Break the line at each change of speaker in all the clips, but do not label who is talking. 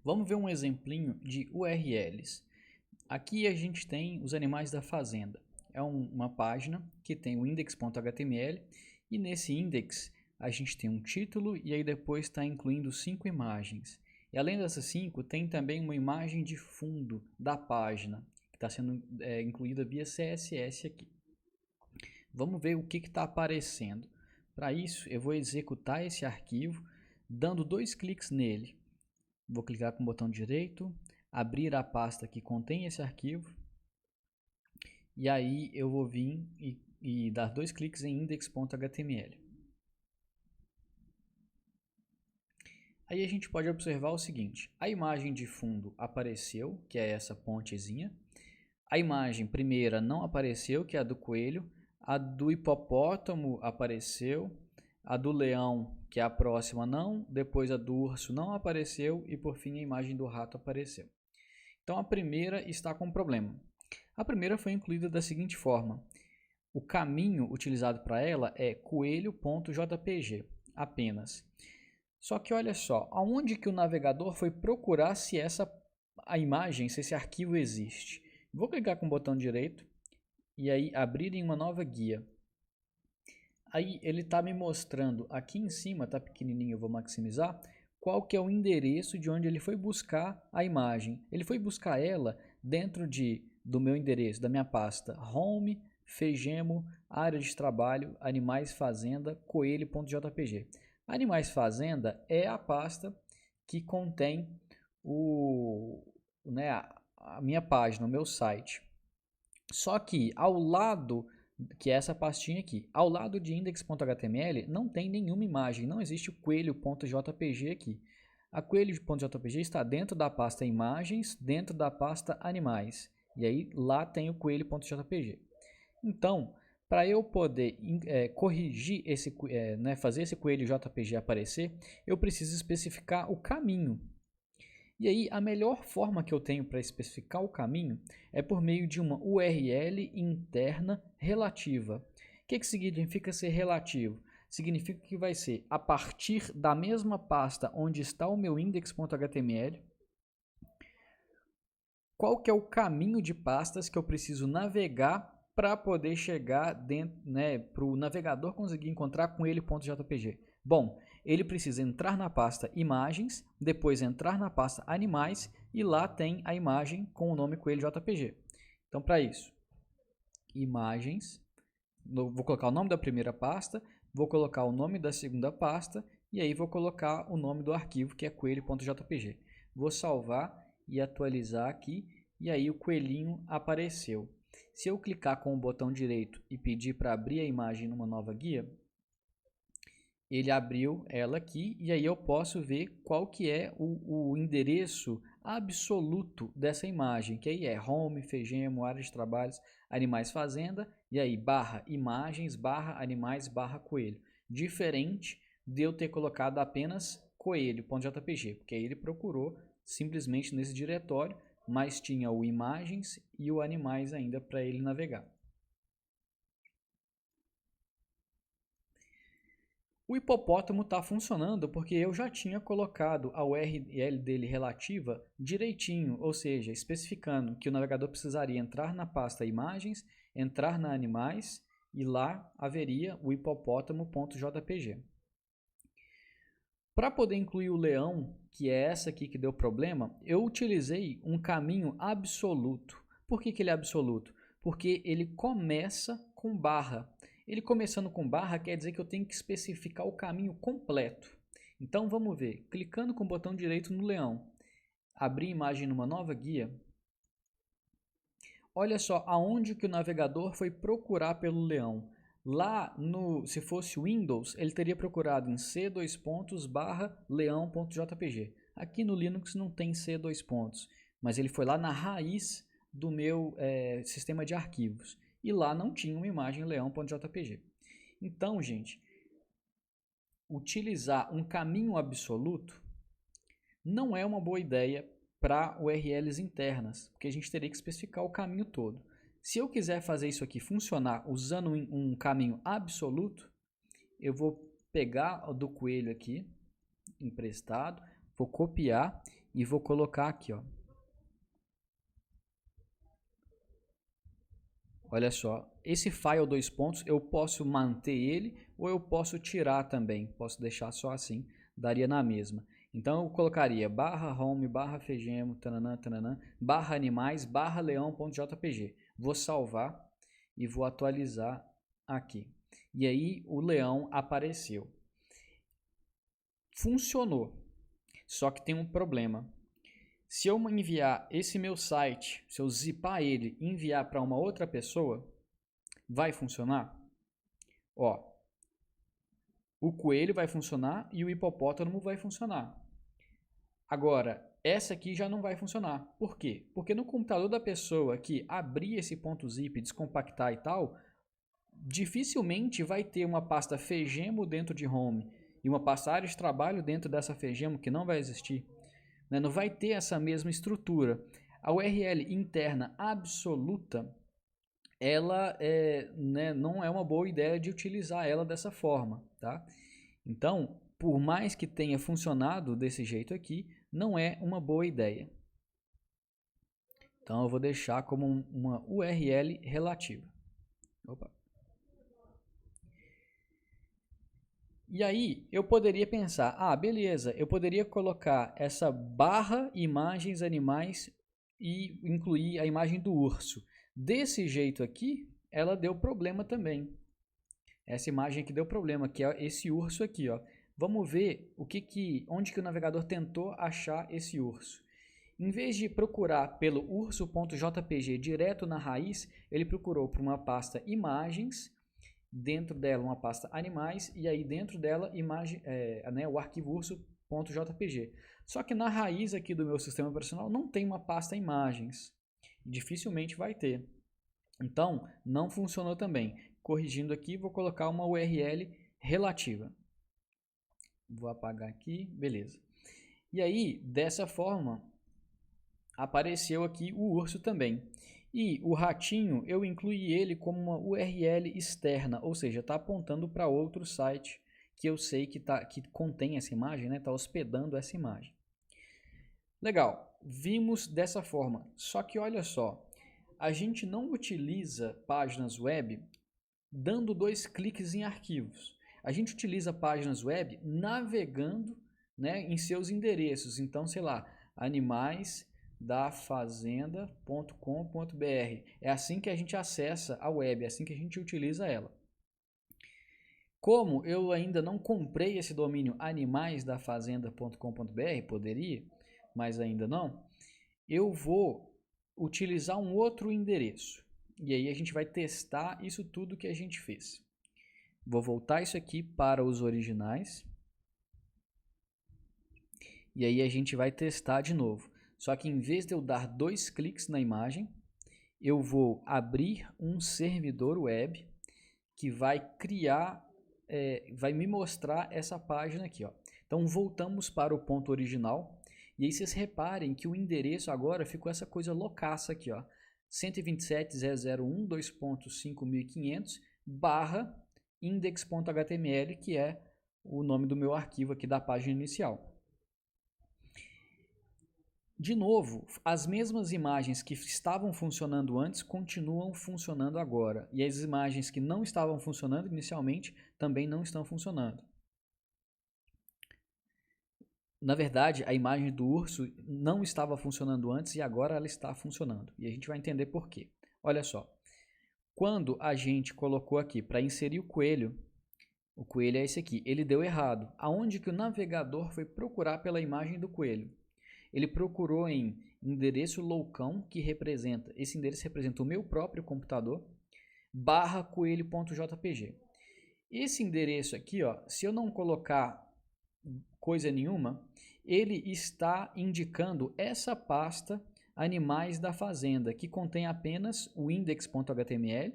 Vamos ver um exemplinho de URLs. Aqui a gente tem os animais da fazenda. É uma página que tem o index.html e nesse index a gente tem um título e aí depois está incluindo 5 imagens. E além dessas 5, tem também uma imagem de fundo da página, que está sendo incluída via CSS aqui. Vamos ver o que está aparecendo. Para isso, eu vou executar esse arquivo, dando 2 cliques nele. Vou clicar com o botão direito, abrir a pasta que contém esse arquivo, e aí eu vou vir e dar 2 cliques em index.html. Aí a gente pode observar o seguinte: a imagem de fundo apareceu, que é essa pontezinha. A imagem primeira não apareceu, que é a do coelho. A do hipopótamo apareceu. A do leão, que é a próxima, não. Depois a do urso não apareceu. E por fim a imagem do rato apareceu. Então a primeira está com problema. A primeira foi incluída da seguinte forma: o caminho utilizado para ela é coelho.jpg apenas. Só que olha só, aonde que o navegador foi procurar se a imagem, se esse arquivo existe? Vou clicar com o botão direito e aí abrir em uma nova guia. Aí ele está me mostrando aqui em cima, está pequenininho, eu vou maximizar, qual que é o endereço de onde ele foi buscar a imagem. Ele foi buscar ela dentro do meu endereço, da minha pasta home, fegemo, área de trabalho, animais fazenda, coelho.jpg. Animais fazenda é a pasta que contém a minha página, o meu site. Só que ao lado, que é essa pastinha aqui, ao lado de index.html não tem nenhuma imagem, não existe o coelho.jpg aqui. A coelho.jpg está dentro da pasta imagens, dentro da pasta animais. E aí lá tem o coelho.jpg. Então, para eu poder corrigir fazer esse coelho JPG aparecer, eu preciso especificar o caminho. E aí, a melhor forma que eu tenho para especificar o caminho é por meio de uma URL interna relativa. O que significa ser relativo? Significa que vai ser a partir da mesma pasta onde está o meu index.html, qual que é o caminho de pastas que eu preciso navegar para poder chegar dentro, para o navegador conseguir encontrar com ele.jpg. Bom, ele precisa entrar na pasta imagens, depois entrar na pasta animais e lá tem a imagem com o nome coelho.jpg. Então, para isso, imagens, vou colocar o nome da primeira pasta, vou colocar o nome da segunda pasta e aí vou colocar o nome do arquivo que é coelho.jpg. Vou salvar e atualizar aqui e aí o coelhinho apareceu. Se eu clicar com o botão direito e pedir para abrir a imagem numa nova guia, ele abriu ela aqui e aí eu posso ver qual que é o endereço absoluto dessa imagem, que aí é home, fegemo, área de trabalhos, animais fazenda e aí barra imagens, barra animais, barra coelho. Diferente de eu ter colocado apenas coelho.jpg, porque aí ele procurou simplesmente nesse diretório, mas tinha o imagens e o animais ainda para ele navegar. O hipopótamo está funcionando porque eu já tinha colocado a URL dele relativa direitinho, ou seja, especificando que o navegador precisaria entrar na pasta imagens, entrar na animais e lá haveria o hipopótamo.jpg. Para poder incluir o leão, que é essa aqui que deu problema, eu utilizei um caminho absoluto. Por que ele é absoluto? Porque ele começa com barra. Ele começando com barra quer dizer que eu tenho que especificar o caminho completo. Então vamos ver, clicando com o botão direito no leão, abrir imagem numa nova guia. Olha só aonde que o navegador foi procurar pelo leão. Lá, se fosse Windows, ele teria procurado em c:/leão.jpg. Aqui no Linux não tem c:, mas ele foi lá na raiz do meu sistema de arquivos. E lá não tinha uma imagem leão.jpg. Então, gente, utilizar um caminho absoluto não é uma boa ideia para URLs internas, porque a gente teria que especificar o caminho todo. Se eu quiser fazer isso aqui funcionar usando um caminho absoluto, eu vou pegar o do coelho aqui, emprestado, vou copiar e vou colocar aqui, ó. Olha só, esse file dois pontos, eu posso manter ele ou eu posso tirar também. Posso deixar só assim, daria na mesma. Então eu colocaria /home, /fegemo, tananã, tananã, /animais, /leão.jpg. Vou salvar e vou atualizar aqui. E aí o leão apareceu. Funcionou, só que tem um problema. Se eu enviar esse meu site, se eu zipar ele e enviar para uma outra pessoa, vai funcionar? Ó, o coelho vai funcionar e o hipopótamo vai funcionar. Agora, essa aqui já não vai funcionar. Por quê? Porque no computador da pessoa que abrir esse .zip, descompactar e tal, dificilmente vai ter uma pasta fegemo dentro de home e uma pasta área de trabalho dentro dessa fegemo, que não vai existir. Não vai ter essa mesma estrutura. A URL interna absoluta, ela não é uma boa ideia de utilizar ela dessa forma, tá? Então, por mais que tenha funcionado desse jeito aqui, não é uma boa ideia. Então, eu vou deixar como uma URL relativa. Opa. E aí, eu poderia pensar, beleza, eu poderia colocar essa barra imagens animais e incluir a imagem do urso. Desse jeito aqui, ela deu problema também. Essa imagem aqui deu problema, que é esse urso aqui, ó. Vamos ver onde que o navegador tentou achar esse urso. Em vez de procurar pelo urso.jpg direto na raiz, ele procurou por uma pasta imagens, dentro dela uma pasta animais e aí dentro dela o arquivo urso.jpg. Só que na raiz aqui do meu sistema operacional não tem uma pasta imagens. Dificilmente vai ter. Então, não funcionou também. Corrigindo aqui, vou colocar uma URL relativa. Vou apagar aqui, beleza. E aí, dessa forma, apareceu aqui o urso também. E o ratinho, eu incluí ele como uma URL externa, ou seja, está apontando para outro site que eu sei que contém essa imagem, está hospedando essa imagem. Legal, vimos dessa forma. Só que olha só, a gente não utiliza páginas web dando 2 cliques em arquivos. A gente utiliza páginas web navegando em seus endereços. Então, sei lá, animais da fazenda.com.br. É assim que a gente acessa a web, é assim que a gente utiliza ela. Como eu ainda não comprei esse domínio animaisdafazenda.com.br, poderia, mas ainda não, eu vou utilizar um outro endereço. E aí a gente vai testar isso tudo que a gente fez. Vou voltar isso aqui para os originais. E aí a gente vai testar de novo. Só que em vez de eu dar 2 cliques na imagem, eu vou abrir um servidor web que vai criar, vai me mostrar essa página aqui, ó. Então voltamos para o ponto original. E aí vocês reparem que o endereço agora ficou essa coisa loucaça aqui, ó. 127.001.2.5500 barra index.html, que é o nome do meu arquivo aqui da página inicial. De novo, as mesmas imagens que estavam funcionando antes continuam funcionando agora. E as imagens que não estavam funcionando inicialmente também não estão funcionando. Na verdade, a imagem do urso não estava funcionando antes e agora ela está funcionando. E a gente vai entender por quê. Olha só. Quando a gente colocou aqui para inserir o coelho é esse aqui. Ele deu errado. Aonde que o navegador foi procurar pela imagem do coelho? Ele procurou em endereço loucão, que representa, esse endereço representa o meu próprio computador, /coelho.jpg. Esse endereço aqui, ó, se eu não colocar coisa nenhuma, ele está indicando essa pasta animais da fazenda, que contém apenas o index.html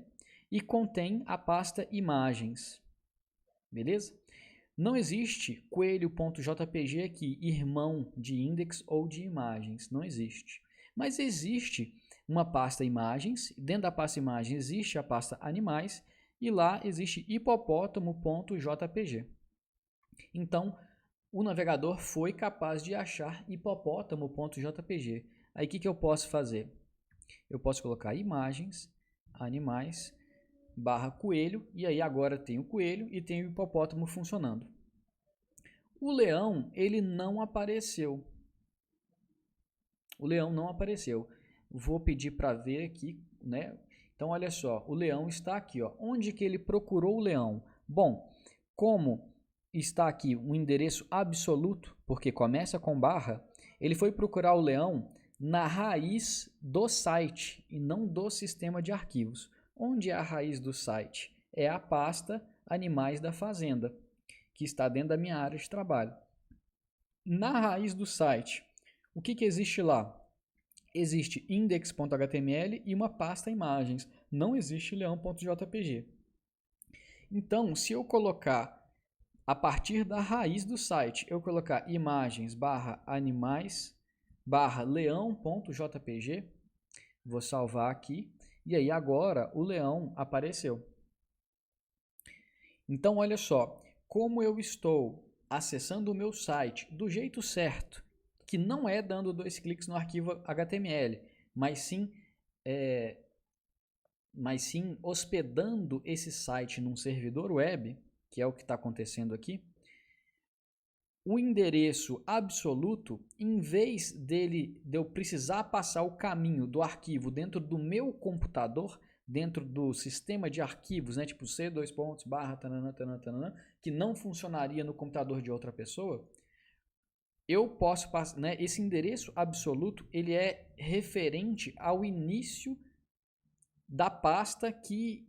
e contém a pasta imagens. Beleza? Não existe coelho.jpg aqui, irmão de index ou de imagens, não existe. Mas existe uma pasta imagens, dentro da pasta imagens existe a pasta animais e lá existe hipopótamo.jpg. Então, o navegador foi capaz de achar hipopótamo.jpg. Aí o que eu posso fazer? Eu posso colocar imagens, animais, barra coelho, e aí agora tem o coelho e tem o hipopótamo funcionando. O leão, ele não apareceu. O leão não apareceu. Vou pedir para ver aqui, né? Então, olha só, o leão está aqui, ó. Onde que ele procurou o leão? Bom, como está aqui um endereço absoluto, porque começa com barra, ele foi procurar o leão na raiz do site e não do sistema de arquivos. Onde é a raiz do site? É a pasta Animais da Fazenda, que está dentro da minha área de trabalho. Na raiz do site, o que existe lá? Existe index.html e uma pasta imagens. Não existe leão.jpg. Então, se eu colocar a partir da raiz do site, eu colocar imagens barra animais barra leão.jpg, vou salvar aqui, e aí agora o leão apareceu. Então, olha só, como eu estou acessando o meu site do jeito certo, que não é dando 2 cliques no arquivo HTML, mas sim hospedando esse site num servidor web, que é o que está acontecendo aqui, o endereço absoluto, em vez de eu precisar passar o caminho do arquivo dentro do meu computador, dentro do sistema de arquivos, né, tipo c:/, que não funcionaria no computador de outra pessoa, eu posso passar, né, esse endereço absoluto, ele é referente ao início da pasta que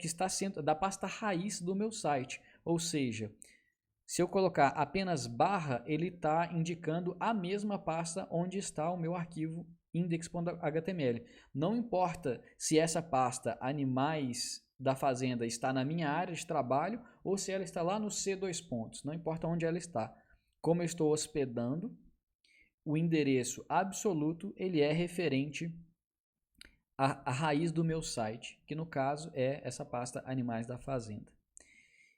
está sendo, da pasta raiz do meu site. Ou seja, se eu colocar apenas barra, ele está indicando a mesma pasta onde está o meu arquivo index.html. Não importa se essa pasta animais da fazenda está na minha área de trabalho ou se ela está lá no C+, não importa onde ela está. Como eu estou hospedando, o endereço absoluto ele é referente à raiz do meu site, que no caso é essa pasta Animais da Fazenda.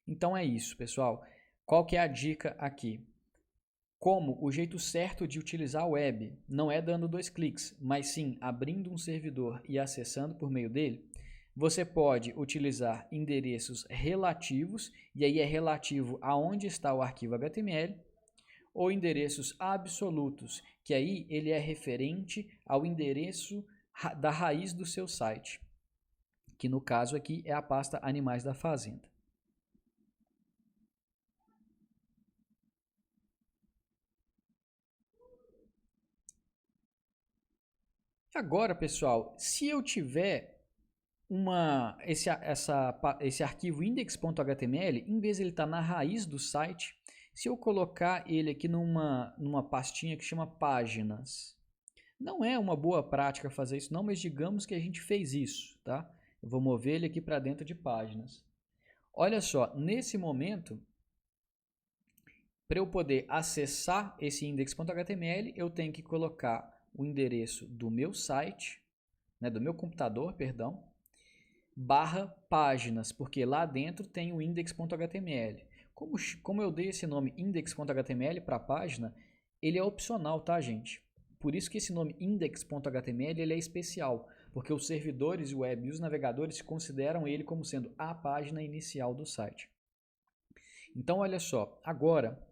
Então é isso, pessoal. Qual que é a dica aqui? Como o jeito certo de utilizar a web não é dando 2 cliques, mas sim abrindo um servidor e acessando por meio dele, você pode utilizar endereços relativos, e aí é relativo aonde está o arquivo HTML, ou endereços absolutos, que aí ele é referente ao endereço da raiz do seu site, que no caso aqui é a pasta Animais da Fazenda. Agora, pessoal, se eu tiver esse arquivo index.html, em vez de ele estar na raiz do site, se eu colocar ele aqui numa pastinha que chama páginas, não é uma boa prática fazer isso não, mas digamos que a gente fez isso, tá? Eu vou mover ele aqui para dentro de páginas. Olha só, nesse momento, para eu poder acessar esse index.html, eu tenho que colocar o endereço do meu site, né, do meu computador, perdão, barra páginas, porque lá dentro tem o index.html. Como eu dei esse nome index.html para a página, ele é opcional, tá, gente? Por isso que esse nome index.html ele é especial, porque os servidores web e os navegadores consideram ele como sendo a página inicial do site. Então, olha só, agora,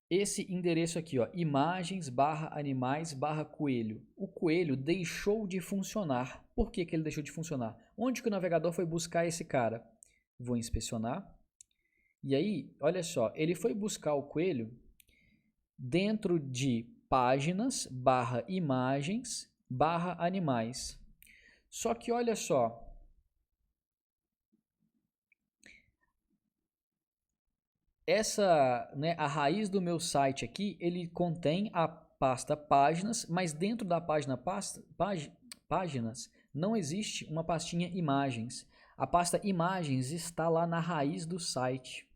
esse endereço aqui, ó, imagens barra animais barra coelho. O coelho deixou de funcionar. Por que ele deixou de funcionar? Onde que o navegador foi buscar esse cara? Vou inspecionar. E aí, olha só, ele foi buscar o coelho dentro de páginas barra imagens barra animais. Só que olha só, a raiz do meu site aqui, ele contém a pasta páginas, mas dentro da página páginas não existe uma pastinha imagens. A pasta imagens está lá na raiz do site.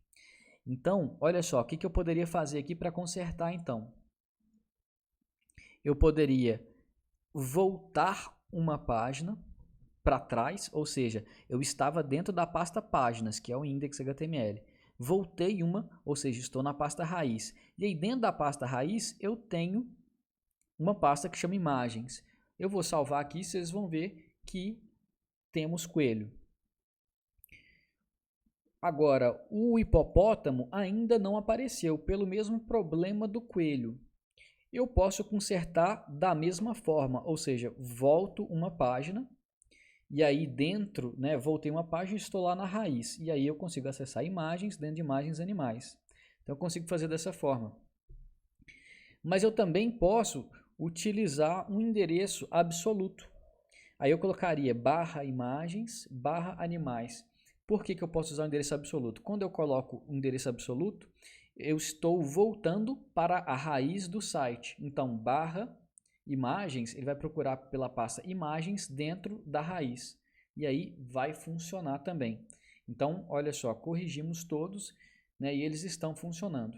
Então, olha só, o que eu poderia fazer aqui para consertar então? Eu poderia voltar uma página para trás, ou seja, eu estava dentro da pasta páginas, que é o index.html. voltei uma, ou seja, estou na pasta raiz. E aí dentro da pasta raiz eu tenho uma pasta que chama imagens. Eu vou salvar aqui, vocês vão ver que temos coelho. Agora, o hipopótamo ainda não apareceu, pelo mesmo problema do coelho. Eu posso consertar da mesma forma, ou seja, volto uma página, e aí dentro, né, voltei uma página e estou lá na raiz. E aí eu consigo acessar imagens, dentro de imagens animais. Então eu consigo fazer dessa forma. Mas eu também posso utilizar um endereço absoluto. Aí eu colocaria /imagens, /animais. Por que eu posso usar o endereço absoluto? Quando eu coloco o endereço absoluto, eu estou voltando para a raiz do site. Então, /imagens, ele vai procurar pela pasta imagens dentro da raiz. E aí vai funcionar também. Então, olha só, corrigimos todos, né, e eles estão funcionando.